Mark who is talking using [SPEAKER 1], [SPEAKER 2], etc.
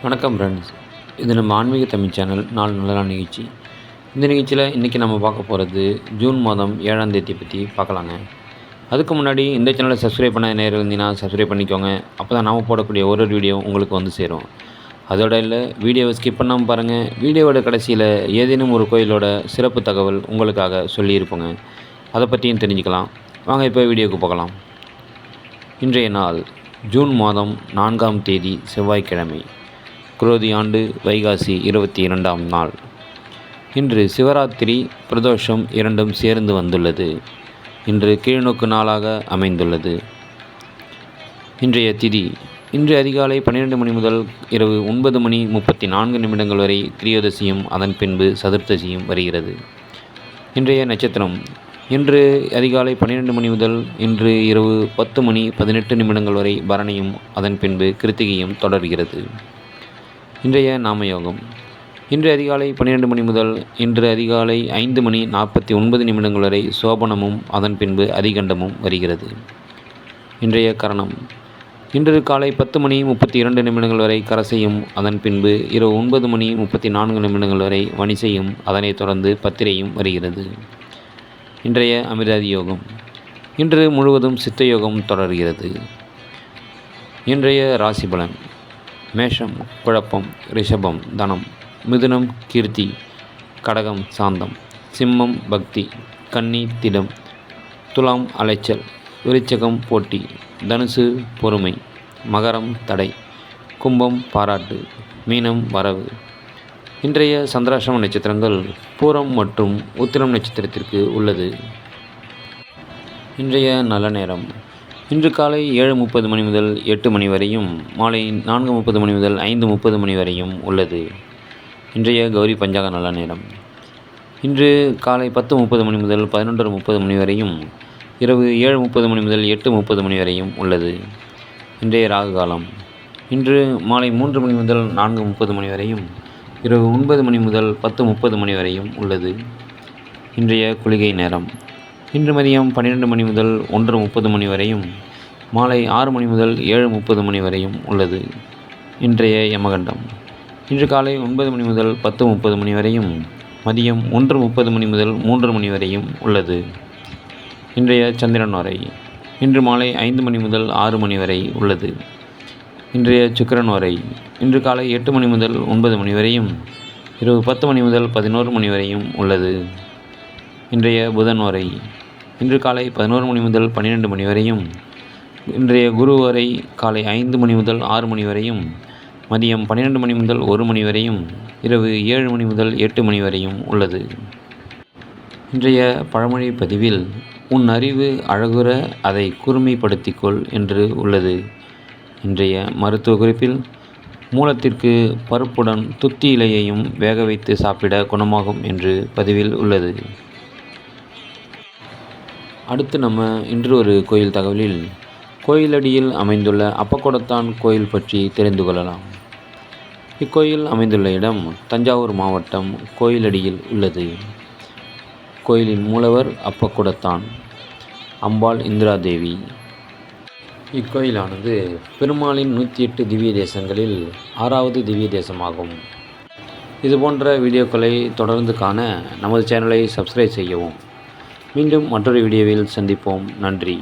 [SPEAKER 1] வணக்கம் ஃப்ரெண்ட்ஸ். இது நம்ம ஆன்மீக தமிழ் சேனல் நாள் நல்ல நிகழ்ச்சி. இந்த நிகழ்ச்சியில் இன்றைக்கி நம்ம பார்க்க போகிறது ஜூன் மாதம் 7ஆம் தேதி பற்றி பார்க்கலாங்க. அதுக்கு முன்னாடி இந்த சேனலை சப்ஸ்கிரைப் பண்ண நேரம் இருந்தீங்கன்னா சப்ஸ்கிரைப் பண்ணிக்கோங்க. அப்போ தான் நாம் போடக்கூடிய ஒரு வீடியோ உங்களுக்கு வந்து சேரும். அதோட இல்லை, வீடியோவை ஸ்கிப் பண்ணாமல் பாருங்கள். வீடியோவோட கடைசியில் ஏதேனும் ஒரு கோயிலோட சிறப்பு தகவல் உங்களுக்காக சொல்லியிருப்போங்க. அதை பற்றியும் தெரிஞ்சுக்கலாம். வாங்க இப்போ வீடியோவுக்கு போகலாம். இன்றைய நாள் ஜூன் மாதம் 4ஆம் தேதி செவ்வாய்க்கிழமை, குரோதி ஆண்டு வைகாசி 22ஆம் நாள். இன்று சிவராத்திரி பிரதோஷம் இரண்டும் சேர்ந்து வந்துள்ளது. இன்று கீழ்நோக்கு நாளாக அமைந்துள்ளது. இன்றைய திதி இன்று அதிகாலை 12 மணி முதல் இரவு 9 மணி 34 நிமிடங்கள் வரை திரியோதசியும் அதன் பின்பு சதுர்த்தசியும் வருகிறது. இன்றைய நட்சத்திரம் இன்று அதிகாலை 12 மணி முதல் இன்று இரவு 10 மணி 18 நிமிடங்கள் வரை பரணியும் அதன் பின்பு கிருத்திகையும் தொடர்கிறது. இன்றைய நாமயோகம் இன்று அதிகாலை 12 மணி முதல் இன்று அதிகாலை 5 மணி 49 நிமிடங்கள் வரை சோபனமும் அதன் பின்பு அதிகண்டமும் வருகிறது. இன்றைய கரணம் இன்று காலை 10 மணி 32 நிமிடங்கள் வரை கரசையும் அதன் பின்பு இரவு 9 மணி 34 நிமிடங்கள் வரை வணிசையும் அதனைத் தொடர்ந்து பத்திரையும் வருகிறது. இன்றைய அமிர்தாதி யோகம் இன்று முழுவதும் சித்தயோகம் தொடர்கிறது. இன்றைய ராசிபலன்: மேஷம் குழப்பம், ரிஷபம் தனம், மிதுனம் கீர்த்தி, கடகம் சாந்தம், சிம்மம் பக்தி, கன்னி திடம், துலாம் அலைச்சல், விருச்சகம் போட்டி, தனுசு பொறுமை, மகரம் தடை, கும்பம் பாராட்டு, மீனம் வரவு. இன்றைய சந்திராஷ்டம நட்சத்திரங்கள் பூரம் மற்றும் உத்திரம் நட்சத்திரத்திற்கு உள்ளது. இன்றைய நல்ல நேரம் இன்று காலை 7:30 மணி முதல் 8 மணி வரையும், மாலை 4:30 மணி முதல் 5:30 மணி வரையும் உள்ளது. இன்றைய கௌரி பஞ்சாங்க நல்ல நேரம் இன்று காலை 10:30 மணி முதல் 11:30 மணி வரையும், இரவு 7:30 மணி முதல் 8:30 மணி வரையும் உள்ளது. இன்றைய ராகு காலம் இன்று மாலை 3 மணி முதல் 4:30 மணி வரையும், இரவு 9 மணி முதல் 10:30 மணி வரையும் உள்ளது. இன்றைய குளிகை நேரம் இன்று மதியம் 12 மணி முதல் 1:30 மணி வரையும், மாலை 6 மணி முதல் 7:30 மணி வரையும் உள்ளது. இன்றைய யமகண்டம் இன்று காலை 9 மணி முதல் 10:30 மணி வரையும், மதியம் 1:30 மணி முதல் 3 மணி வரையும் உள்ளது. இன்றைய சந்திரன் வரை இன்று மாலை 5 மணி முதல் 6 மணி வரை உள்ளது. இன்றைய சுக்கிரன் வரை இன்று காலை 8 மணி முதல் 9 மணி வரையும், இரவு 10 மணி முதல் 11 மணி வரையும் உள்ளது. இன்றைய புதன் வரை இன்று காலை 11 மணி முதல் 12 மணி வரையும், இன்றைய குரு வரை காலை 5 மணி முதல் 6 மணி வரையும், மதியம் 12 மணி முதல் 1 மணி வரையும், இரவு 7 மணி முதல் 8 மணி வரையும் உள்ளது. இன்றைய பழமொழி பதிவில் உன் அறிவு அழகுற அதை கூர்மைப்படுத்திக்கொள் என்று உள்ளது. இன்றைய மருத்துவ குறிப்பில் மூலத்திற்கு பருப்புடன் துத்தி இலையையும் வேக வைத்து சாப்பிட குணமாகும் என்று பதிவில் உள்ளது. அடுத்து நம்ம இன்று ஒரு கோயில் தகவலில் கோயிலடியில் அமைந்துள்ள அப்பக்கொடத்தான் கோயில் பற்றி தெரிந்து கொள்ளலாம். இக்கோயில் அமைந்துள்ள இடம் தஞ்சாவூர் மாவட்டம் கோயிலடியில் உள்ளது. கோயிலின் மூலவர் அப்பக்கொடத்தான், அம்பாள் இந்திராதேவி. இக்கோயிலானது பெருமாளின் 108 திவ்ய தேசங்களில் 6வது திவ்ய தேசமாகும். இதுபோன்ற வீடியோக்களை தொடர்ந்து காண நமது சேனலை சப்ஸ்கிரைப் செய்யவும். மீண்டும் மற்றொரு வீடியோவில் சந்திப்போம். நன்றி.